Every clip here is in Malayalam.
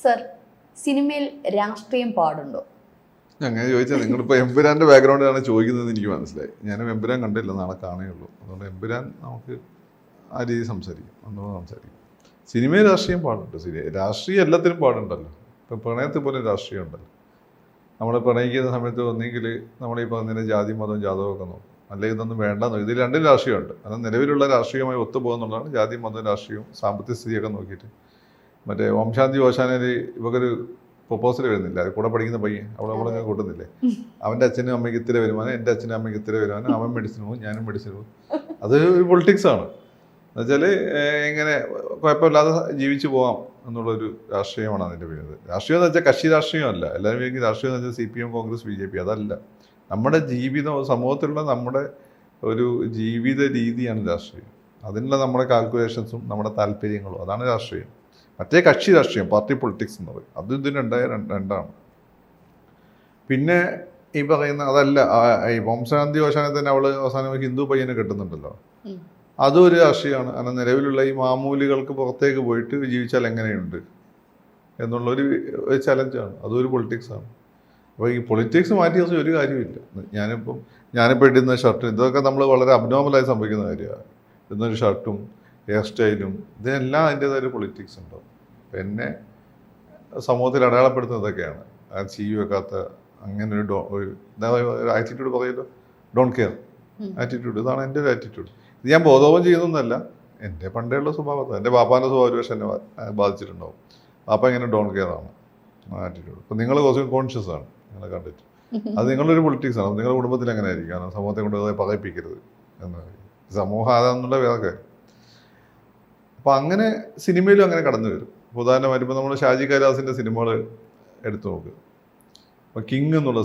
സർ, സിനിമയിൽ രാഷ്ട്രീയം പാടുണ്ടോ? അങ്ങനെ ചോദിച്ചാൽ നിങ്ങളിപ്പോൾ എമ്പുരാൻ്റെ ബാക്ക്ഗ്രൗണ്ടിലാണ് ചോദിക്കുന്നത് എനിക്ക് മനസ്സിലായി. ഞാൻ എമ്പുരാൻ കണ്ടില്ല, നാളെ കാണുകയുള്ളൂ. അതുകൊണ്ട് എമ്പുരാൻ നമുക്ക് ആ രീതി സംസാരിക്കും, അന്നോട് സംസാരിക്കും. സിനിമയിൽ രാഷ്ട്രീയം പാടുണ്ട്. രാഷ്ട്രീയം എല്ലാത്തിനും പാടുണ്ടല്ലോ. ഇപ്പം പ്രണയത്തിൽ പോലും രാഷ്ട്രീയം ഉണ്ടല്ലോ. നമ്മൾ പ്രണയിക്കുന്ന സമയത്ത് ഒന്നെങ്കിൽ നമ്മളീ പറഞ്ഞതിന് ജാതി മതവും ജാതകവും ഒക്കെ നോക്കും, അല്ലെങ്കിൽ ഇതൊന്നും വേണ്ടെന്നോ. ഇതിൽ രണ്ടും രാഷ്ട്രീയമുണ്ട്. അത് നിലവിലുള്ള രാഷ്ട്രീയമായി ഒത്തുപോകുന്നുള്ളതാണ്. ജാതി മതവും രാഷ്ട്രീയവും സാമ്പത്തിക സ്ഥിതിയൊക്കെ നോക്കിയിട്ട്. മറ്റേ ഓം ശാന്തി ഓശാനയിൽ ഇവക്കൊരു പ്രൊപ്പോസൽ വരുന്നില്ല, അത് കൂടെ പഠിക്കുന്ന പയ്യൻ അവളെ കൂട്ടുന്നില്ലേ, അവൻ്റെ അച്ഛനും അമ്മയ്ക്ക് ഇത്തിരി വരുമാനം, എൻ്റെ അച്ഛനും അമ്മയ്ക്ക് ഇത്തിരി വരുമാനം, അവൻ മെഡിസിൻ പോകും ഞാനും മെഡിസിൻ പോകും. അത് ഒരു പൊളിറ്റിക്സാണ്. എന്നുവെച്ചാൽ എങ്ങനെ കുഴപ്പമില്ലാതെ ജീവിച്ചു പോകാം എന്നുള്ളൊരു രാഷ്ട്രീയമാണ് അതിൻ്റെ പേര്. രാഷ്ട്രീയം എന്ന് വെച്ചാൽ കക്ഷി രാഷ്ട്രീയമല്ല. എല്ലാവരും വിചാരിക്കും രാഷ്ട്രീയം എന്ന് വെച്ചാൽ CPM കോൺഗ്രസ് BJP, അതല്ല. നമ്മുടെ ജീവിതം, സമൂഹത്തിലുള്ള നമ്മുടെ ഒരു ജീവിത രീതിയാണ് രാഷ്ട്രീയം. അതിനുള്ള നമ്മുടെ കാൽക്കുലേഷൻസും നമ്മുടെ താല്പര്യങ്ങളും, അതാണ് രാഷ്ട്രീയം. മറ്റേ കക്ഷി രാഷ്ട്രീയം, പാർട്ടി പൊളിറ്റിക്സ് എന്ന് പറയും, അത് ഇതിനുണ്ടായ രണ്ടാണ്. പിന്നെ ഈ പറയുന്ന അതല്ല, ഈ വംശാന്തി ഓശാനെ തന്നെ അവള് അവസാനം ഹിന്ദു പയ്യനെ കെട്ടുന്നുണ്ടല്ലോ, അതും ഒരു രാഷ്ട്രീയമാണ്. കാരണം നിലവിലുള്ള ഈ മാമൂലികൾക്ക് പുറത്തേക്ക് പോയിട്ട് ജീവിച്ചാൽ എങ്ങനെയുണ്ട് എന്നുള്ളൊരു ചലഞ്ചാണ്, അതൊരു പൊളിറ്റിക്സാണ്. അപ്പോൾ ഈ പൊളിറ്റിക്സ് മാറ്റി വെച്ചാൽ ഒരു കാര്യമില്ല. ഞാനിപ്പോൾ ഇടുന്ന ഷർട്ട്, ഇതൊക്കെ നമ്മൾ വളരെ അബ്നോർമലായി സംഭവിക്കുന്ന കാര്യമാണ്. ഇടുന്നൊരു ഷർട്ടും ഹെയർ സ്റ്റൈലും ഇതിനെല്ലാം അതിൻ്റേതായ ഒരു പൊളിറ്റിക്സ് ഉണ്ടാവും. പിന്നെ സമൂഹത്തിൽ അടയാളപ്പെടുത്തുന്നതൊക്കെയാണ് ആ ചെയ്യ വെക്കാത്ത അങ്ങനെ ഒരു ആറ്റിറ്റ്യൂഡ് പറയുമല്ലോ, ഡോണ്ട് കെയർ ആറ്റിറ്റ്യൂഡ്. ഇതാണ് എൻ്റെ ഒരു ആറ്റിറ്റ്യൂഡ്. ഇത് ഞാൻ ബോധവും ചെയ്യുന്നൊന്നല്ല, എൻ്റെ പണ്ടേയുള്ള സ്വഭാവത്താണ്. എൻ്റെ പാപ്പാൻ്റെ സ്വഭാവം ഒരു പക്ഷേ എന്നെ ബാധിച്ചിട്ടുണ്ടാവും. പാപ്പ ഇങ്ങനെ ഡോണ്ട് കെയർ ആണ് ആറ്റിറ്റ്യൂഡ്. അപ്പോൾ നിങ്ങൾ കുറച്ച് കോൺഷ്യസ് ആണ് നിങ്ങളെ കണ്ടിട്ട്. അത് നിങ്ങളൊരു പൊളിറ്റിക്സ് ആണ്. നിങ്ങളുടെ കുടുംബത്തിൽ എങ്ങനെ ആയിരിക്കും, കാരണം സമൂഹത്തെ കൊണ്ട് പകപ്പിക്കരുത് എന്ന്. സമൂഹം അതാണെന്നുള്ള വേറെ കാര്യം. അപ്പോൾ അങ്ങനെ സിനിമയിലും അങ്ങനെ കടന്നു വരും. ഉദാഹരണമായിട്ട് ഇപ്പോൾ നമ്മൾ ഷാജി കൈലാസിൻ്റെ സിനിമകൾ എടുത്തു നോക്കുക. അപ്പോൾ കിങ് എന്നുള്ള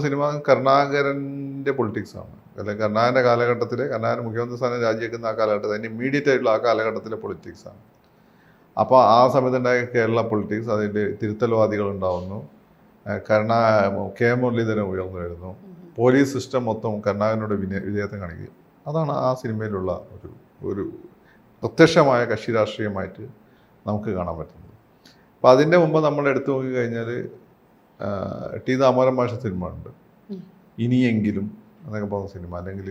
സിനിമ കരുണാകരൻ്റെ പൊളിറ്റിക്സാണ്. അല്ലെങ്കിൽ കരുണാകരൻ്റെ കാലഘട്ടത്തിൽ, കരുണാകരൻ മുഖ്യമന്ത്രി സ്ഥാനം രാജിവെക്കുന്ന ആ കാലഘട്ടത്തിൽ, അതിൻ്റെ ഇമ്മീഡിയറ്റ് ആയിട്ടുള്ള ആ കാലഘട്ടത്തിലെ പൊളിറ്റിക്സാണ്. അപ്പോൾ ആ സമയത്തുണ്ടായ കേരള പൊളിറ്റിക്സ്, അതിൻ്റെ തിരുത്തൽവാദികളുണ്ടാവുന്നു, കെ മുരളീധരൻ ഉയർന്നു വരുന്നു, പോലീസ് സിസ്റ്റം മൊത്തം കരുണാകരനോട് വിധേയത്വം കാണിക്കുക. അതാണ് ആ സിനിമയിലുള്ള ഒരു പ്രത്യക്ഷമായ കക്ഷി രാഷ്ട്രീയമായിട്ട് നമുക്ക് കാണാൻ പറ്റുന്നത്. അപ്പോൾ അതിൻ്റെ മുമ്പ് നമ്മൾ എടുത്തു നോക്കിക്കഴിഞ്ഞാൽ ടി ദാമോദരൻ മാഷ സിനിമ ഉണ്ട്, ഇനിയെങ്കിലും എന്നൊക്കെ പറഞ്ഞ സിനിമ, അല്ലെങ്കിൽ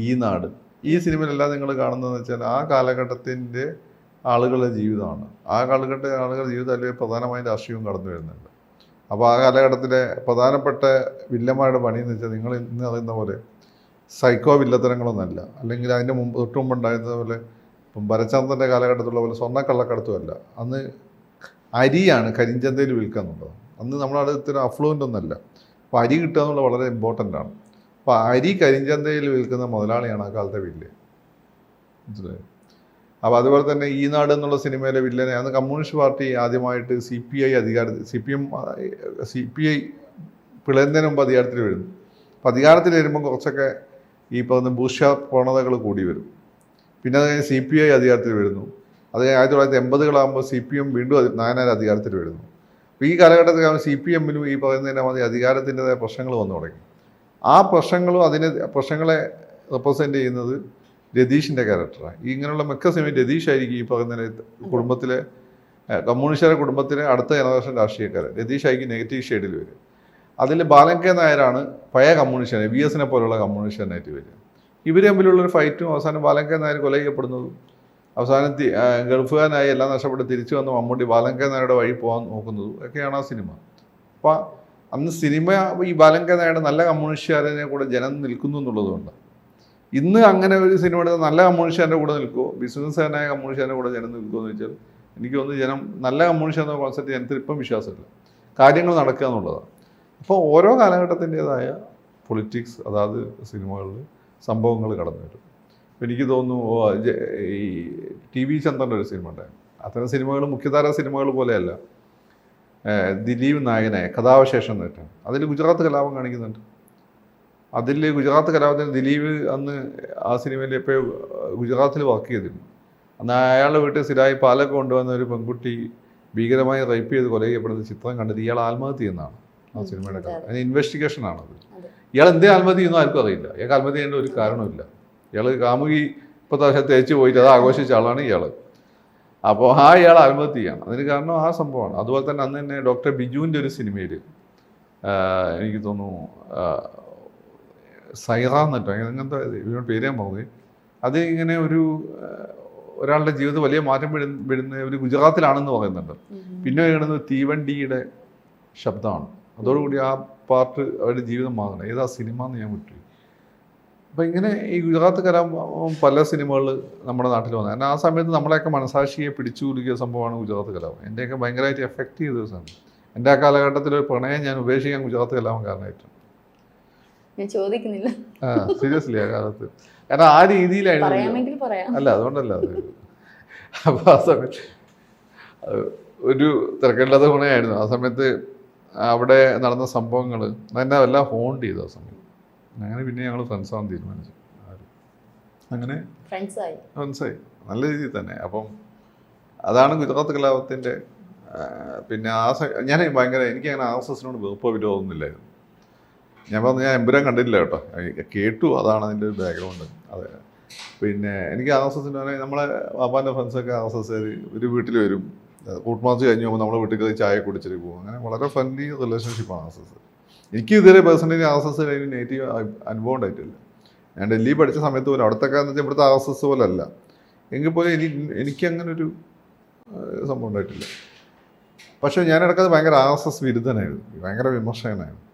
ഈ നാട്. ഈ സിനിമയിലെല്ലാം നിങ്ങൾ കാണുന്നതെന്ന് വെച്ചാൽ ആ കാലഘട്ടത്തിൻ്റെ ആളുകളുടെ ജീവിതമാണ്. ആ കാലഘട്ടത്തിലെ ആളുകളുടെ ജീവിതം അല്ലെങ്കിൽ പ്രധാനമായും രാഷ്ട്രീയവും കടന്നു വരുന്നുണ്ട്. അപ്പോൾ ആ കാലഘട്ടത്തിലെ പ്രധാനപ്പെട്ട വില്ലന്മാരുടെ പണി എന്ന് വെച്ചാൽ നിങ്ങൾ ഇന്ന് അറിയുന്ന പോലെ സൈക്കോ വില്ലത്തരങ്ങളൊന്നുമല്ല, അല്ലെങ്കിൽ അതിൻ്റെ തൊട്ട് മുമ്പ് ഉണ്ടായിരുന്ന പോലെ ഇപ്പം ഭരചന്ദ്രൻ്റെ കാലഘട്ടത്തിലുള്ള പോലെ സ്വർണ്ണക്കള്ളക്കടത്തുമല്ല. അന്ന് അരിയാണ് കരിഞ്ചന്തയിൽ വിൽക്കുക എന്നുള്ളത്. അന്ന് നമ്മുടെ ഇത്തരം അഫ്ലുവൻ്റ് ഒന്നല്ല. അപ്പോൾ അരി കിട്ടുക എന്നുള്ളത് വളരെ ഇമ്പോർട്ടൻ്റ് ആണ്. അപ്പോൾ അരി കരിഞ്ചന്തയിൽ വിൽക്കുന്ന മുതലാളിയാണ് ആ കാലത്തെ വില്ലൻ. മനസ്സിലായി? അപ്പോൾ അതുപോലെ തന്നെ ഈ നാട് എന്നുള്ള സിനിമയിലെ വില്ലനെ അന്ന് കമ്മ്യൂണിസ്റ്റ് പാർട്ടി ആദ്യമായിട്ട് CPI പിളരുന്നതിന് മുമ്പ് അധികാരത്തിൽ വരുന്നു. അപ്പോൾ അധികാരത്തിൽ വരുമ്പോൾ കുറച്ചൊക്കെ ഈ പറഞ്ഞ ബൂർഷ്വ പ്രവണതകൾ കൂടി വരും. പിന്നെ അത് കഴിഞ്ഞ് CPI അധികാരത്തിൽ വരുന്നു. അത് 1980-കളാകുമ്പോൾ CPM വീണ്ടും നായനാർ അധികാരത്തിൽ വരുന്നു. അപ്പോൾ ഈ കാലഘട്ടത്തിൽ CPM-നും ഈ പറയുന്നതിനെ മതി അധികാരത്തിൻ്റെതായ പ്രശ്നങ്ങൾ വന്നു തുടങ്ങി. ആ പ്രശ്നങ്ങളെ റെപ്രസെൻ്റ് ചെയ്യുന്നത് രതീഷിൻ്റെ ക്യാരക്ടറാണ്. ഈ ഇങ്ങനെയുള്ള മിക്ക സിനിമയും രതീഷായിരിക്കും ഈ പറയുന്ന കുടുംബത്തിലെ കമ്മ്യൂണിസ്റ്റുകാരുടെ കുടുംബത്തിലെ അടുത്ത ജനറേഷൻ രാഷ്ട്രീയക്കാരൻ. രതീഷായിരിക്കും നെഗറ്റീവ് ഷെയ്ഡിൽ വരിക. അതിൽ ബാലൻ കെ നായരാണ് പഴയ കമ്മ്യൂണിസ്റ്റാണ്, VS-നെ പോലുള്ള കമ്മ്യൂണിസ്റ്റാനായിട്ട് വരിക. ഇവർ തമ്മിലുള്ളൊരു ഫൈറ്റും അവസാനം ബാലൻ കെ നായർ കൊല ചെയ്യപ്പെടുന്നതും അവസാനം ഗൾഫുകാരനായി എല്ലാം നഷ്ടപ്പെട്ട് തിരിച്ചു വന്ന് മമ്മൂട്ടി ബാലൻ കെ നായരുടെ വഴി പോകാൻ നോക്കുന്നതും ഒക്കെയാണ് ആ സിനിമ. അപ്പോൾ അന്ന് സിനിമ ഈ ബാലൻ കെ നായരുടെ നല്ല കമ്മ്യൂണിസ്റ്റുകാരനെ കൂടെ ജനം നിൽക്കുന്നു എന്നുള്ളതുകൊണ്ട് ഇന്ന് അങ്ങനെ ഒരു സിനിമ എടുത്താൽ നല്ല കമ്മ്യൂണിസ്റ്റുകാരൻ്റെ കൂടെ നിൽക്കുമോ, ബിസിനസ്സുകാരനായ കമ്മ്യൂണിസ്റ്റുകാരൻ്റെ കൂടെ ജനം നിൽക്കുമോ എന്ന് വെച്ചാൽ എനിക്ക് തോന്നുന്നു ജനം നല്ല കമ്മ്യൂണിസ്റ്റ് എന്ന കോൺസെപ്റ്റ് ജനത്തിൽ ഇപ്പം വിശ്വാസമില്ല. കാര്യങ്ങൾ നടക്കുക എന്നുള്ളതാണ്. അപ്പോൾ ഓരോ കാലഘട്ടത്തിൻ്റേതായ പൊളിറ്റിക്സ് അതാത് സിനിമകളിൽ സംഭവങ്ങൾ കടന്നു വരും. അപ്പോൾ എനിക്ക് തോന്നുന്നു ഈ TV ചന്ദ്രൻ്റെ ഒരു സിനിമ ഉണ്ടായിരുന്നു. അത്തരം സിനിമകൾ മുഖ്യധാര സിനിമകൾ പോലെയല്ല. ദിലീപ് നായകനായ കഥാവശേഷം നേട്ടാണ്. അതിൽ ഗുജറാത്ത് കലാപം കാണിക്കുന്നുണ്ട്. അതിൽ ഗുജറാത്ത് കലാപത്തിന് ദിലീപ് അന്ന് ആ സിനിമയിൽ ഇപ്പോൾ ഗുജറാത്തിൽ വർക്ക് ചെയ്തിരുന്നു. അന്ന് അയാളുടെ വീട്ടിൽ സ്ഥിരമായി പാലൊക്കെ കൊണ്ടുവന്ന ഒരു പെൺകുട്ടി ഭീകരമായി റേപ്പ് ചെയ്ത് കൊല ചെയ്യപ്പെടുന്ന ചിത്രം കണ്ടത് ഇയാൾ ആത്മഹത്യ ചെയ്യുന്നതാണ് ആ സിനിമയുടെ കഥ. അതിന് ഇൻവെസ്റ്റിഗേഷനാണത്. ഇയാൾ എന്തേ ആത്മഹത്യ ചെയ്യുന്നോ ആർക്കും അറിയില്ല. ഇയാൾക്ക് ആത്മഹത്യ ചെയ്യേണ്ട ഒരു കാരണമില്ല. ഇയാൾ കാമുകി 10 വർഷം തേച്ച് പോയിട്ട് അത് ആഘോഷിച്ച ആളാണ് ഇയാൾ. അപ്പോൾ ഇയാൾ ആത്മഹത്യ ചെയ്യാണ്. അതിന് കാരണം ആ സംഭവമാണ്. അതുപോലെ തന്നെ അന്ന് തന്നെ ഡോക്ടർ ബിജുവിൻ്റെ ഒരു സിനിമയിൽ എനിക്ക് തോന്നുന്നു സൈറ എന്നിട്ടോ അങ്ങനത്തെ ഇവരുടെ പേര് ഞാൻ പറഞ്ഞു. അത് ഇങ്ങനെ ഒരാളുടെ ജീവിതത്തിൽ വലിയ മാറ്റം വിടുന്ന ഒരു ഗുജറാത്തിലാണെന്ന് പറയുന്നുണ്ട്. പിന്നെ കിടന്നത് തീവണ്ടിയുടെ ശബ്ദമാണ്. അതോടുകൂടി ആ പാർട്ട് അവരുടെ ജീവിതം മാറണം. ഏതാ സിനിമ എന്ന് ഞാൻ വിട്ടു. അപ്പം ഇങ്ങനെ ഈ ഗുജറാത്ത് കലാപം പല സിനിമകൾ നമ്മുടെ നാട്ടിൽ വന്നത്. കാരണം ആ സമയത്ത് നമ്മളെയൊക്കെ മനസാക്ഷിയെ പിടിച്ചു കുലുക്കിയ സംഭവമാണ് ഗുജറാത്ത് കലാപം. എൻ്റെയൊക്കെ ഭയങ്കരമായിട്ട് എഫക്റ്റ് ചെയ്ത ദിവസമാണ്. എൻ്റെ ആ കാലഘട്ടത്തിൽ ഒരു പ്രണയം ഞാൻ ഉപേക്ഷിക്കാൻ ഗുജറാത്ത് കലാപം കാരണമായിട്ടാണ്. ഞാൻ ചോദിക്കുന്നില്ല. സീരിയസ്ലി ആ കാലത്ത്. കാരണം ആ രീതിയിലായിരുന്നു. അല്ല അതുകൊണ്ടല്ല അത്. അപ്പോൾ ആ സമയത്ത് ഒരു തിരക്കില്ലാത്ത ഗുണമായിരുന്നു. ആ സമയത്ത് അവിടെ നടന്ന സംഭവങ്ങൾ എന്നെ എല്ലാം ഹോണ്ട് ചെയ്തു ആ സമയത്ത്. അങ്ങനെ പിന്നെ ഞങ്ങൾ ഫ്രണ്ട്സാവാൻ തീരുമാനിച്ചു. അങ്ങനെ ഫ്രണ്ട്സായി നല്ല രീതിയിൽ തന്നെ. അപ്പം അതാണ് ഗുജറാത്ത് കലാപത്തിൻ്റെ. പിന്നെ ഞാൻ എനിക്ക് അങ്ങനെ RSSനോട് വെറുപ്പോ വിരോധമൊന്നുമില്ലായിരുന്നു. ഞാൻ എമ്പുരാൻ കണ്ടിട്ടില്ല കേട്ടോ, കേട്ടു. അതാണ് അതിൻ്റെ ഒരു ബാക്ക്ഗ്രൗണ്ട്. അതെ. പിന്നെ എനിക്ക് RSSൻ്റെ പറഞ്ഞാൽ നമ്മളെ പാപ്പാൻ്റെ ഫ്രണ്ട്സൊക്കെ RSSകാർ ഒരു വീട്ടിൽ വരും. കൂട്ടുമാർച്ച് കഴിഞ്ഞ് പോകുമ്പോൾ നമ്മളെ വീട്ടിൽ കയറി ചായ കുടിച്ചിട്ട് പോകും. അങ്ങനെ വളരെ ഫ്രണ്ട്ലി റിലേഷൻഷിപ്പാണ് RSS. എനിക്ക് ഇതുവരെ പേഴ്സണലി RSS നെഗറ്റീവ് അനുഭവം ഉണ്ടായിട്ടില്ല. ഞാൻ ഡൽഹി പഠിച്ച സമയത്ത് പോലും അവിടുത്തെ എന്ന് വെച്ചാൽ ഇവിടുത്തെ RSS പോലെ അല്ല. എങ്കിൽ പോലും എനിക്കങ്ങനൊരു സംഭവം ഉണ്ടായിട്ടില്ല. പക്ഷേ ഞാൻ ഇടയ്ക്കത് ഭയങ്കര RSS വിരുദ്ധനായിരുന്നു, ഭയങ്കര വിമർശകനായിരുന്നു.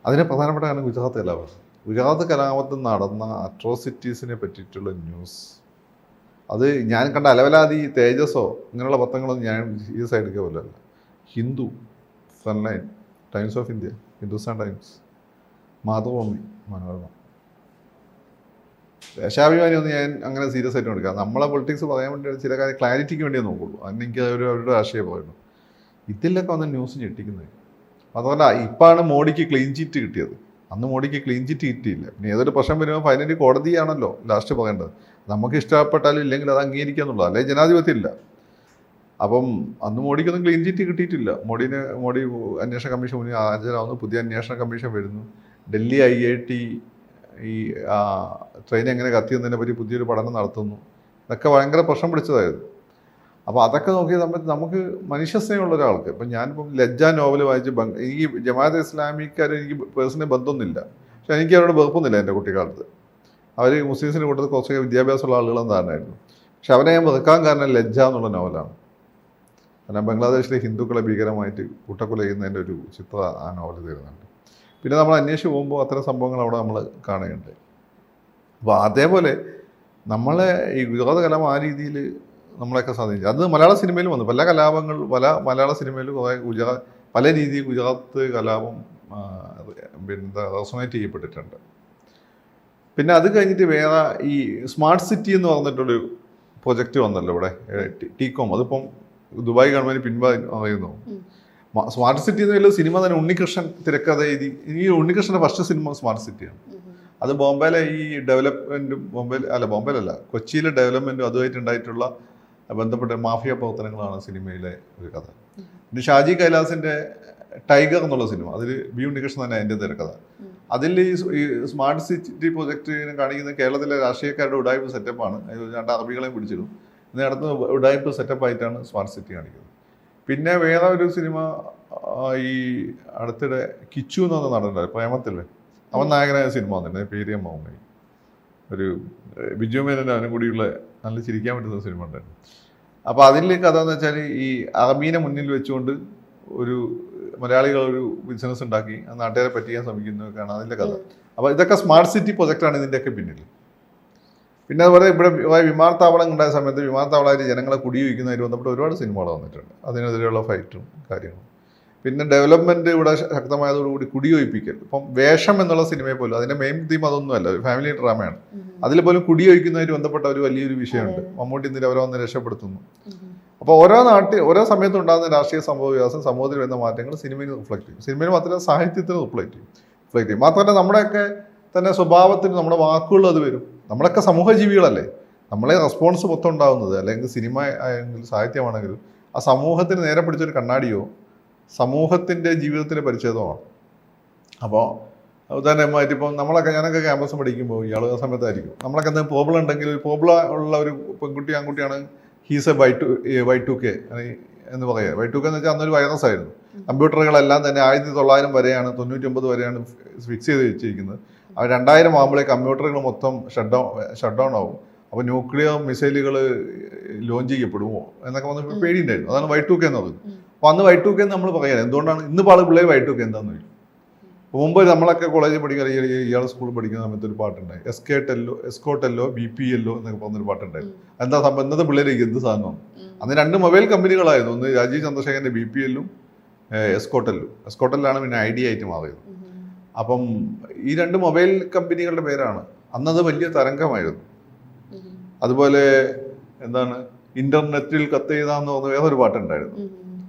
അതിന് പ്രധാനപ്പെട്ട കാരണം ഗുജറാത്ത് കലാപം. ഗുജറാത്ത് കലാപത്തിൽ നടന്ന അട്രോസിറ്റീസിനെ പറ്റിയിട്ടുള്ള ന്യൂസ്, അത് ഞാൻ കണ്ട അലവലാതി തേജസോ ഇങ്ങനെയുള്ള പത്രങ്ങളൊന്നും ഞാൻ ഈ സൈഡിലേക്ക് പോലല്ല. ഹിന്ദു, സൺലൈൻ, Times of India, Hindustan Times, Mathrubhumi, Manorama, Deshabhimani ഒന്നും ഞാൻ അങ്ങനെ സീരിയസ് ആയിട്ട് എടുക്കാം. നമ്മളെ പൊളിറ്റിക്സ് പറയാൻ വേണ്ടി ചില കാര്യം ക്ലാരിറ്റിക്ക് വേണ്ടിയേ നോക്കുള്ളൂ. അതിന് എനിക്ക് അവരുടെ രാഷ്ട്രീയം പറയുന്നു. ഇതിലൊക്കെ വന്ന് ന്യൂസ് ഞെട്ടിക്കുന്നത്. അതുപോലെ ഇപ്പാണ് മോഡിക്ക് ക്ലീൻ ചിറ്റ് കിട്ടിയത്. അന്ന് മോഡിക്ക് ക്ലീൻ ചിറ്റ് കിട്ടിയില്ല. പിന്നെ ഏതൊരു പ്രശ്നം വരുമ്പോൾ ഫൈനലി കോടതിയാണല്ലോ ലാസ്റ്റ് പറയേണ്ടത്. നമുക്ക് ഇഷ്ടപ്പെട്ടാലും ഇല്ലെങ്കിൽ അത് അംഗീകരിക്കുക എന്നുള്ളത്, അല്ലെങ്കിൽ ജനാധിപത്യം ഇല്ല. അപ്പം അന്ന് മോഡിക്കൊന്നും ക്ലീൻ ചിറ്റ് കിട്ടിയിട്ടില്ല. മോഡി അന്വേഷണ കമ്മീഷൻ മുന്നിൽ ഹാജരാകുന്നു. പുതിയ അന്വേഷണ കമ്മീഷൻ വരുന്നു. ഡൽഹി IIT ഈ ട്രെയിൻ എങ്ങനെ കത്തിയെന്നതിനെ പറ്റി പുതിയൊരു പഠനം നടത്തുന്നു. ഇതൊക്കെ ഭയങ്കര പ്രശ്നം പിടിച്ചതായിരുന്നു. അപ്പോൾ അതൊക്കെ നോക്കിയ സമയത്ത് നമുക്ക് മനുഷ്യസ്നേഹമുള്ള ഒരാൾക്ക്, ഇപ്പം ഞാനിപ്പം ലജ്ജ നോവൽ വായിച്ച് ഈ ജമാഅത്തെ ഇസ്ലാമിക്കാർ എനിക്ക് പേഴ്സണലി ബന്ധമൊന്നുമില്ല. പക്ഷെ എനിക്ക് അവരോട് വെറുപ്പൊന്നുമില്ല. എൻ്റെ കുട്ടിക്കാലത്ത് അവർ മുസ്ലിംസിൻ്റെ കൂട്ടത്തിൽ കുറച്ചൊക്കെ വിദ്യാഭ്യാസമുള്ള ആളുകളെന്ന് പറഞ്ഞായിരുന്നു. പക്ഷെ അവരെ ഞാൻ വെറുക്കാൻ കാരണം ലജ്ജ എന്നുള്ള നോവലാണ്. കാരണം ബംഗ്ലാദേശിലെ ഹിന്ദുക്കളെ ഭീകരമായിട്ട് കൂട്ടക്കൊല ചെയ്യുന്നതിൻ്റെ ഒരു ചിത്രം ആ നോവൽ തരുന്നുണ്ട്. പിന്നെ നമ്മൾ അന്വേഷിച്ച് പോകുമ്പോൾ അത്തരം സംഭവങ്ങൾ അവിടെ നമ്മൾ കാണുകയുണ്ട്. അപ്പോൾ അതേപോലെ നമ്മളെ ഈ ഗുജറാത്ത് കലാപം ആ രീതിയിൽ നമ്മളെയൊക്കെ സ്വാധീനിച്ചു. അത് മലയാള സിനിമയിലും വന്നു. പല കലാപങ്ങൾ മലയാള സിനിമയിലും കുറേ പല രീതിയിൽ ഗുജറാത്ത് കലാപം പിന്നെ റെസൊണേറ്റ് ചെയ്യപ്പെട്ടിട്ടുണ്ട്. പിന്നെ അത് കഴിഞ്ഞിട്ട് വേറെ ഈ സ്മാർട്ട് സിറ്റി എന്ന് പറഞ്ഞിട്ടൊരു പ്രൊജക്റ്റ് വന്നല്ലോ ഇവിടെ, TCOM. അതിപ്പം ദുബായ് ഗവൺമെൻറ് പിൻവലിയുന്നു. സ്മാർട്ട് സിറ്റി എന്ന് പറയുന്ന സിനിമ തന്നെ ഉണ്ണികൃഷ്ണൻ തിരക്കഥ എഴുതി. ഈ ഉണ്ണികൃഷ്ണൻ്റെ ഫസ്റ്റ് സിനിമ സ്മാർട്ട് സിറ്റിയാണ്. അത് ബോംബെയിലെ ഈ ഡെവലപ്മെൻറ്റും ബോംബെയിലല്ല കൊച്ചിയിലെ ഡെവലപ്മെൻറ്റും അതുമായിട്ടുണ്ടായിട്ടുള്ള ബന്ധപ്പെട്ട മാഫിയ പ്രവർത്തനങ്ങളാണ് സിനിമയിലെ ഒരു കഥ. പിന്നെ ഷാജി കൈലാസിൻ്റെ ടൈഗർ എന്നുള്ള സിനിമ, അതിൽ ബി ഉണ്ണികൃഷ്ണൻ തന്നെ അതിൻ്റെ തിരക്കഥ. അതിൽ ഈ സ്മാർട്ട് സിറ്റി പ്രൊജക്റ്റിനെ കാണിക്കുന്ന കേരളത്തിലെ രാഷ്ട്രീയക്കാരുടെ ഉഡായ്പ സെറ്റപ്പാണ്. രണ്ട് അറബികളെയും പിടിച്ചിടും. ഇതിന് അടുത്ത് ഉഡായ്പ സെറ്റപ്പായിട്ടാണ് സ്മാർട്ട് സിറ്റി കാണിക്കുന്നത്. പിന്നെ വേറെ ഒരു സിനിമ ഈ അടുത്തിടെ കിച്ചു എന്ന് പറഞ്ഞ നടനുണ്ടായി പ്രേമത്തില്ലേ, അവൻ നായകനായ സിനിമ വന്നിട്ടുണ്ട്. പേര് മൗമി, ഒരു ബിജു മേനോനും അവനും കൂടിയുള്ള നല്ല ചിരിക്കാൻ പറ്റുന്ന സിനിമ ഉണ്ടായിരുന്നു. അപ്പോൾ അതിലെ കഥ എന്ന് വെച്ചാൽ ഈ അറബീനെ മുന്നിൽ വെച്ചുകൊണ്ട് ഒരു മലയാളികൾ ഒരു ബിസിനസ് ഉണ്ടാക്കി ആ നാട്ടുകാരെ പറ്റിക്കാൻ ശ്രമിക്കുന്നതൊക്കെയാണ് അതിൻ്റെ കഥ. അപ്പോൾ ഇതൊക്കെ സ്മാർട്ട് സിറ്റി പ്രൊജക്റ്റാണ് ഇതിൻ്റെയൊക്കെ പിന്നിൽ. പിന്നെ അതുപോലെ ഇവിടെ വിമാനത്താവളം ഉണ്ടായ സമയത്ത് വിമാനത്താവളമായിട്ട് ജനങ്ങളെ കുടിയൊഴിക്കുന്നതായിട്ട് ബന്ധപ്പെട്ട് ഒരുപാട് സിനിമകൾ വന്നിട്ടുണ്ട്. അതിനെതിരെയുള്ള ഫൈറ്റും കാര്യങ്ങളും. പിന്നെ ഡെവലപ്മെൻറ്റ് ഇവിടെ ശക്തമായതോടുകൂടി കുടിയൊഴിപ്പിക്കൽ. ഇപ്പം വേഷം എന്നുള്ള സിനിമയെ പോലും അതിൻ്റെ മെയിൻ തീം അതൊന്നുമല്ല, ഒരു ഫാമിലി ഡ്രാമയാണ്. അതിൽ പോലും കുടിയൊഴിക്കുന്നതായിട്ട് ബന്ധപ്പെട്ട ഒരു വലിയൊരു വിഷയമുണ്ട്. മമ്മൂട്ടി ഇന്നലെ അവരെ വന്ന് രക്ഷപ്പെടുത്തുന്നു. അപ്പോൾ ഓരോ സമയത്തും ഉണ്ടാകുന്ന രാഷ്ട്രീയ സംഭവ വികാസം, സമൂഹത്തിൽ വരുന്ന മാറ്റങ്ങൾ സിനിമയിൽ റിഫ്ലക്റ്റ് ചെയ്യും. സിനിമയിൽ മാത്രമല്ല സാഹിത്യത്തിന് റിഫ്ലക്റ്റ് ചെയ്യും. മാത്രമല്ല നമ്മുടെയൊക്കെ തന്നെ സ്വഭാവത്തിന് നമ്മുടെ വാക്കുകൾ അത് വരും. നമ്മളൊക്കെ സമൂഹ ജീവികളല്ലേ. നമ്മളെ റെസ്പോൺസ് മൊത്തം ഉണ്ടാകുന്നത്, അല്ലെങ്കിൽ സിനിമ ആയെങ്കിലും സാഹിത്യമാണെങ്കിലും ആ സമൂഹത്തിന് നേരെ പിടിച്ചൊരു കണ്ണാടിയോ സമൂഹത്തിൻ്റെ ജീവിതത്തിൻ്റെ പരിച്ഛേദമാണ്. അപ്പോൾ ഉദാഹരണമായിട്ട് ഇപ്പം ഞാനൊക്കെ ക്യാമ്പസ് പഠിക്കുമ്പോൾ ഈ ആളുകൾ സമയത്തായിരിക്കും നമ്മളൊക്കെ എന്തെങ്കിലും പ്രോബ്ലം ഉണ്ടെങ്കിൽ, ഒരു പ്രോബ്ലം ഉള്ള ഒരു പെൺകുട്ടി ആൺകുട്ടിയാണ് ഹീസ് എ Y2K എന്ന് പറയുക. Y2K എന്ന് വെച്ചാൽ അന്നൊരു വൈറസ് ആയിരുന്നു. കമ്പ്യൂട്ടറുകളെല്ലാം തന്നെ 1900 വരെയാണ്, 99 വരെയാണ് ഫിക്സ് ചെയ്ത് വെച്ചിരിക്കുന്നത്. 2000 ആകുമ്പോഴേ കമ്പ്യൂട്ടറുകൾ മൊത്തം ഷട്ട് ഡൗൺ ആവും. അപ്പോൾ ന്യൂക്ലിയർ മിസൈലുകൾ ലോഞ്ച് ചെയ്യപ്പെടുമോ എന്നൊക്കെ വന്ന് പേടിയുണ്ടായിരുന്നു. അതാണ് Y2K എന്ന് പറയുന്നത്. അപ്പോൾ അന്ന് Y2K എന്ന് നമ്മൾ പറയാൻ എന്തുകൊണ്ടാണ് ഇന്ന് പാട് പിള്ളേർ Y2K എന്താണെന്ന് ചോദിക്കും. മുമ്പ് നമ്മളൊക്കെ കോളേജിൽ പഠിക്കുന്ന ഇയാൾ സ്കൂളിൽ പഠിക്കുന്ന സമയത്ത് ഒരു പാട്ടുണ്ടായി, എസ്കോട്ടെല്ലോ BPLO എന്നൊക്കെ പറഞ്ഞൊരു പാട്ടുണ്ടായിരുന്നു. എന്താ സംഭവം, ഇന്നത്തെ പിള്ളേർക്ക് എന്ത് സാധനമാണ്? അന്ന് 2 മൊബൈൽ കമ്പനികളായിരുന്നു. ഒന്ന് രാജീവ് ചന്ദ്രശേഖരൻ്റെ BPLും എസ്കോട്ടെല്ലാണ് പിന്നെ ഐഡിയ ആയിട്ട് മാറിയത്. അപ്പം ഈ 2 മൊബൈൽ കമ്പനികളുടെ പേരാണ്. അന്നത് വലിയ തരംഗമായിരുന്നു. അതുപോലെ എന്താണ് ഇന്റർനെറ്റിൽ കത്തെഴുതാന്ന് പറഞ്ഞ വേറൊരു പാട്ടുണ്ടായിരുന്നു.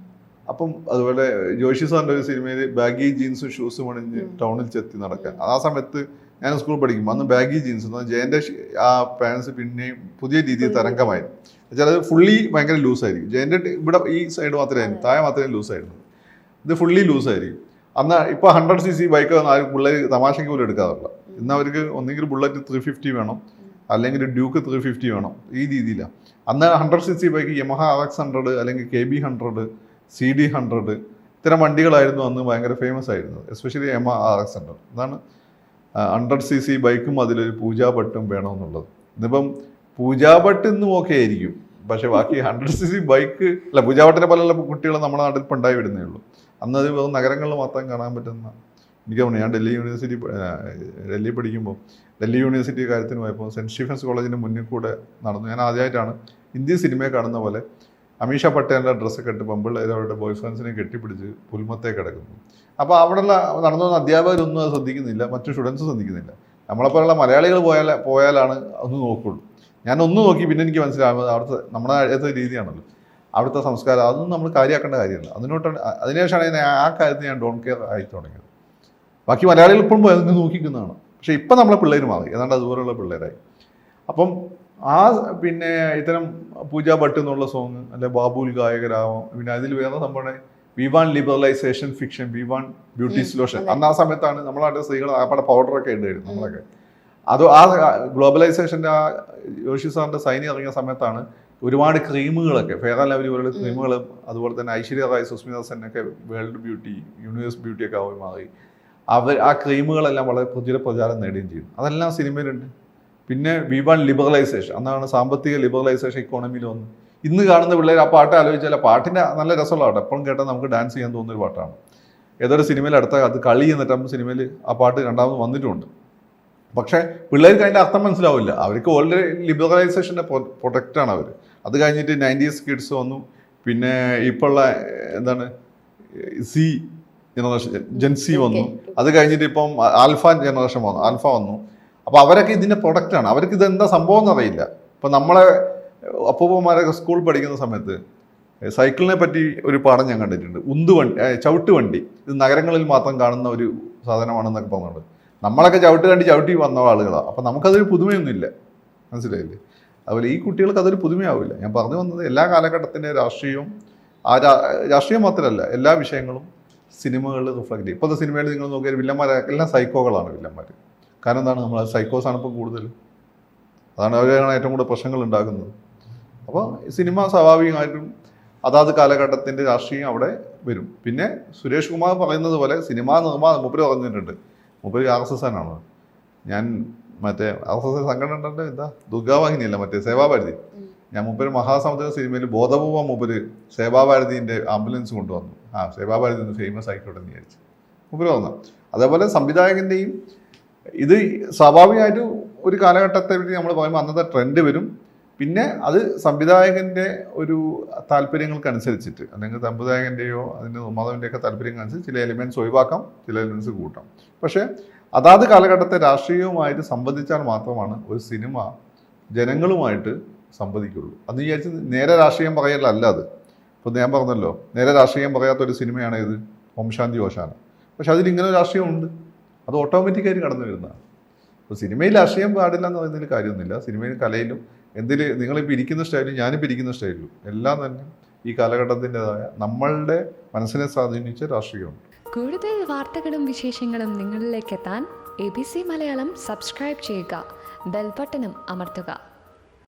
അപ്പം അതുപോലെ ജോഷി സാറിൻ്റെ ഒരു സിനിമയിൽ ബാഗി ജീൻസും ഷൂസും അണിഞ്ഞ് ടൗണിൽ ചെത്തി നടക്കാൻ. ആ സമയത്ത് ഞാൻ സ്കൂളിൽ പഠിക്കും. അന്ന് ബാഗി ജീൻസ് ജയൻ്റെ ആ പാൻസ് പിന്നെയും പുതിയ രീതിയിൽ തരംഗമായിരുന്നു. വെച്ചാൽ അത് ഫുള്ളി ഭയങ്കര ലൂസായിരിക്കും. ജയൻ്റെ ഇവിടെ ഈ സൈഡ് മാത്രമേ താഴെ മാത്രമേ ലൂസായിരുന്നു. ഇത് ഫുള്ളി ലൂസായിരിക്കും. അന്ന് ഇപ്പോൾ 100cc ബൈക്ക് ആരും പിള്ളേർ തമാശയ്ക്ക് പോലും എടുക്കാറില്ല. ഇന്ന് അവർക്ക് ഒന്നെങ്കിൽ ബുള്ളറ്റ് 350 വേണം, അല്ലെങ്കിൽ ഡ്യൂക്ക് 350 വേണം. ഈ രീതിയിലാണ്. അന്ന് 100cc ബൈക്ക് യമഹ RX100 അല്ലെങ്കിൽ KB100 CD100 ഇത്തരം വണ്ടികളായിരുന്നു അന്ന് ഭയങ്കര ഫേമസ് ആയിരുന്നത്. Especially Yamaha RX100. അതാണ് 100cc ബൈക്കും അതിലൊരു പൂജാ ഭട്ടും വേണമെന്നുള്ളത്. ഇന്നിപ്പം പൂജാ ഭട്ട് ഇന്നും ഓക്കെ ആയിരിക്കും, പക്ഷെ ബാക്കി 100cc ബൈക്ക് അല്ല. പൂജാ ഭട്ടിനെ പോലുള്ള കുട്ടികൾ നമ്മുടെ നാട്ടിൽ ഇപ്പം ഉണ്ടായി വിടുന്നേ ഉള്ളൂ. അന്ന് അത് വെറും നഗരങ്ങളിൽ മാത്രം കാണാൻ പറ്റുന്ന. എനിക്ക് തോന്നുന്നു ഞാൻ ഡൽഹി പഠിക്കുമ്പോൾ ഡൽഹി യൂണിവേഴ്സിറ്റി കാര്യത്തിന് പോയപ്പോൾ സെൻറ്റ് സ്റ്റീഫൻസ് കോളേജിൻ്റെ മുന്നിൽ കൂടെ നടന്നു. ഞാൻ ആദ്യമായിട്ടാണ് ഇന്ത്യൻ സിനിമയെ കാണുന്ന പോലെ അമീഷ പട്ടേലിൻ്റെ ഡ്രസ്സൊക്കെ ഇട്ട് പെമ്പിള്ളേർ അവരുടെ ബോയ് ഫ്രണ്ട്സിനെ കെട്ടിപ്പിടിച്ച് പുൽമത്തെ കിടക്കുന്നു. അപ്പോൾ അവിടെയുള്ള നടന്നു വന്ന അധ്യാപകരൊന്നും അത് ശ്രദ്ധിക്കുന്നില്ല, മറ്റു സ്റ്റുഡൻസ് ശ്രദ്ധിക്കുന്നില്ല. നമ്മളെപ്പോലുള്ള മലയാളികൾ പോയാലാണ് ഒന്ന് നോക്കുള്ളൂ. ഞാൻ ഒന്ന് നോക്കി പിന്നെ എനിക്ക് മനസ്സിലാകുന്നത് അവിടുത്തെ നമ്മുടെ അടുത്ത രീതിയാണല്ലോ, അവിടുത്തെ സംസ്കാരം. അതൊന്നും നമ്മൾ കാര്യമാക്കേണ്ട കാര്യമല്ല. അതിനുശേഷമാണ് ആ കാര്യത്തിൽ ഞാൻ ഡോണ്ട് കെയർ ആയി തുടങ്ങിയത്. ബാക്കി മലയാളികൾ ഇപ്പോഴും പോയി അതിന് നോക്കിക്കുന്നതാണ്. പക്ഷേ ഇപ്പം നമ്മളെ പിള്ളേർ മാറി, ഏതാണ്ട് അതുപോലെയുള്ള പിള്ളേരായി. അപ്പം ആ പിന്നെ ഇത്തരം പൂജാ ഭട്ട് എന്നുള്ള സോങ്, അല്ലെ ബാബുൽ ഗായകരാവാം. പിന്നെ അതിൽ വേറെ സംഭവമാണ് we want liberalisation fiction, we want beauty lotion. അന്ന് ആ സമയത്താണ് നമ്മളായിട്ട് സ്ത്രീകൾ ആപ്പടെ പൗഡറൊക്കെ ഉണ്ടായിരുന്നു നമ്മളൊക്കെ. അത് ആ ഗ്ലോബലൈസേഷൻ്റെ ആ ജോഷി സാറിൻ്റെ സൈനി ഇറങ്ങിയ സമയത്താണ് ഒരുപാട് ക്രീമുകളൊക്കെ, ഫെയർ ആൻഡ് ലവ്ലി പോലുള്ള ക്രീമുകളും, അതുപോലെ തന്നെ ഐശ്വര്യ റായ്, സുസ്മിത സെന്നൊക്കെ വേൾഡ് ബ്യൂട്ടി, യൂണിവേഴ്സ് ബ്യൂട്ടിയൊക്കെ ആയി മാറി. ആ ക്രീമുകളെല്ലാം വളരെ പ്രചാരം നേടുകയും ചെയ്തു. അതെല്ലാം സിനിമയിലുണ്ട്. പിന്നെ വി വാണ്ട് ലിബറലൈസേഷൻ, അന്നാണ് സാമ്പത്തിക ലിബറലൈസേഷൻ ഇക്കോണമിയിൽ വന്നു. ഇന്ന് കാണുന്ന പിള്ളേർ ആ പാട്ട് ആലോചിച്ചാൽ പാട്ടിൻ്റെ നല്ല രസമുള്ള പാട്ട്, എപ്പോഴും കേട്ടാൽ നമുക്ക് ഡാൻസ് ചെയ്യാൻ തോന്നുന്നൊരു പാട്ടാണ്. ഏതൊരു സിനിമയിൽ അടുത്ത അത് കളി എന്നിട്ട് സിനിമയിൽ ആ പാട്ട് രണ്ടാമത് വന്നിട്ടുമുണ്ട്. പക്ഷേ പിള്ളേർക്ക് അതിൻ്റെ അർത്ഥം മനസ്സിലാവില്ല. അവർക്ക് ഓൾറെഡി ലിബറലൈസേഷൻ്റെ പ്രൊഡക്റ്റാണ് അവർ. അത് കഴിഞ്ഞിട്ട് 90s കിഡ്സ് വന്നു. പിന്നെ ഇപ്പോഴുള്ള എന്താണ് സി ജനറേഷൻ, ജെൻസി വന്നു. അത് കഴിഞ്ഞിട്ട് ഇപ്പം ആൽഫ ജനറേഷൻ വന്നു, ആൽഫ വന്നു. അപ്പോൾ അവരൊക്കെ ഇതിൻ്റെ പ്രൊഡക്റ്റാണ്. അവർക്ക് ഇതെന്താ സംഭവം എന്നറിയില്ല. ഇപ്പം നമ്മളെ അപ്പൂപ്പന്മാരൊക്കെ സ്കൂൾ പഠിക്കുന്ന സമയത്ത് സൈക്കിളിനെ പറ്റി ഒരു പാഠം ഞാൻ കണ്ടിട്ടുണ്ട്. ചവിട്ട് വണ്ടി ഇത് നഗരങ്ങളിൽ മാത്രം കാണുന്ന ഒരു സാധനമാണെന്നൊക്കെ പറഞ്ഞിട്ടുണ്ട്. നമ്മളൊക്കെ ചവിട്ടി വന്ന ആളുകളാണ്. അപ്പം നമുക്കതൊരു പുതുമയൊന്നുമില്ല, മനസ്സിലായില്ലേ? അതുപോലെ ഈ കുട്ടികൾക്ക് അതൊരു പുതുമയാവില്ല. ഞാൻ പറഞ്ഞു വന്നത് എല്ലാ കാലഘട്ടത്തിൻ്റെ രാഷ്ട്രീയവും രാഷ്ട്രീയം മാത്രമല്ല എല്ലാ വിഷയങ്ങളും സിനിമകളിൽ റിഫ്ലക്ട് ചെയ്യും. ഇപ്പോഴത്തെ സിനിമയിൽ നിങ്ങൾ നോക്കിയാൽ വില്ലന്മാരെല്ലാം സൈക്കോകളാണ് വില്ലന്മാർ. കാരണം എന്താണ്, നമ്മൾ സൈക്കോസാണ് ഇപ്പോൾ കൂടുതൽ. അതാണ് അവരാണ് ഏറ്റവും കൂടുതൽ പ്രശ്നങ്ങൾ ഉണ്ടാക്കുന്നത്. അപ്പോൾ സിനിമ സ്വാഭാവികമായിട്ടും അതാത് കാലഘട്ടത്തിൻ്റെ രാഷ്ട്രീയം അവിടെ വരും. പിന്നെ സുരേഷ് കുമാർ പറയുന്നത് പോലെ സിനിമാ നിർമ്മാണം മൂപ്പര് പറഞ്ഞിട്ടുണ്ട്. മൂപ്പര് RSS ആണ്. ഞാൻ മറ്റേ RSS സംഘടന ഉണ്ടല്ലോ, എന്താ ദുർഗാവാഹിനിയല്ല, മറ്റേ സേവാഭാരതി. ഞാൻ മൂപ്പര് മഹാസമുദ്ര സിനിമയിൽ ബോധപൂർവം മൂപ്പര് സേവാഭാരതിൻ്റെ ആംബുലൻസ് കൊണ്ടുവന്നു. സേവാഭാരതി ഒന്ന് ഫേമസ് ആയിക്കോട്ടെ എന്ന് വിചാരിച്ചു മൂപ്പര് വന്നു. അതേപോലെ സംവിധായകൻ്റെയും ഇത് സ്വാഭാവികമായിട്ടും ഒരു കാലഘട്ടത്തെ പറ്റി നമ്മൾ പറയുമ്പോൾ അന്നത്തെ ട്രെൻഡ് വരും. പിന്നെ അത് സംവിധായകൻ്റെ ഒരു താല്പര്യങ്ങൾക്കനുസരിച്ചിട്ട്, അല്ലെങ്കിൽ സംവിധായകൻ്റെയോ അതിൻ്റെ നിർമ്മാതാവിൻ്റെയൊക്കെ താല്പര്യങ്ങൾക്കനുസരിച്ച് ചില എലിമെൻറ്റ്സ് ഒഴിവാക്കാം, ചില എലിമെൻറ്റ്സ് കൂട്ടാം. പക്ഷേ അതാത് കാലഘട്ടത്തെ രാഷ്ട്രീയവുമായിട്ട് സംബന്ധിച്ചാൽ മാത്രമാണ് ഒരു സിനിമ ജനങ്ങളുമായിട്ട് സംവദിക്കുള്ളൂ. അത് വിചാരിച്ച് നേരെ രാഷ്ട്രീയം പറയലല്ല അത്. ഇപ്പോൾ ഞാൻ പറഞ്ഞല്ലോ, നേരെ രാഷ്ട്രീയം പറയാത്തൊരു സിനിമയാണ് ഇത് ഓം ശാന്തി ഓശാന. പക്ഷെ അതിലിങ്ങനെ ഒരു രാഷ്ട്രീയമുണ്ട്, അത് ഓട്ടോമാറ്റിക്കായിട്ട് കടന്നു വരുന്നതാണ്. അപ്പോൾ സിനിമയിൽ രാഷ്ട്രീയം പാടില്ല എന്ന് പറയുന്നതിൽ കാര്യമൊന്നുമില്ല. സിനിമയിലും കലയിലും നിങ്ങളിപ്പോൾ ഇരിക്കുന്ന സ്റ്റൈലും ഞാനിപ്പോൾ ഇരിക്കുന്ന സ്റ്റൈലും എല്ലാം തന്നെ ഈ കാലഘട്ടത്തിൻ്റെതായ നമ്മളുടെ മനസ്സിനെ സ്വാധീനിച്ച രാഷ്ട്രീയമുണ്ട്. കൂടുതൽ വാർത്തകളും വിശേഷങ്ങളും നിങ്ങളിലേക്ക് എത്താൻ ABC മലയാളം സബ്സ്ക്രൈബ് ചെയ്യുക, ബെൽ ബട്ടണും അമർത്തുക.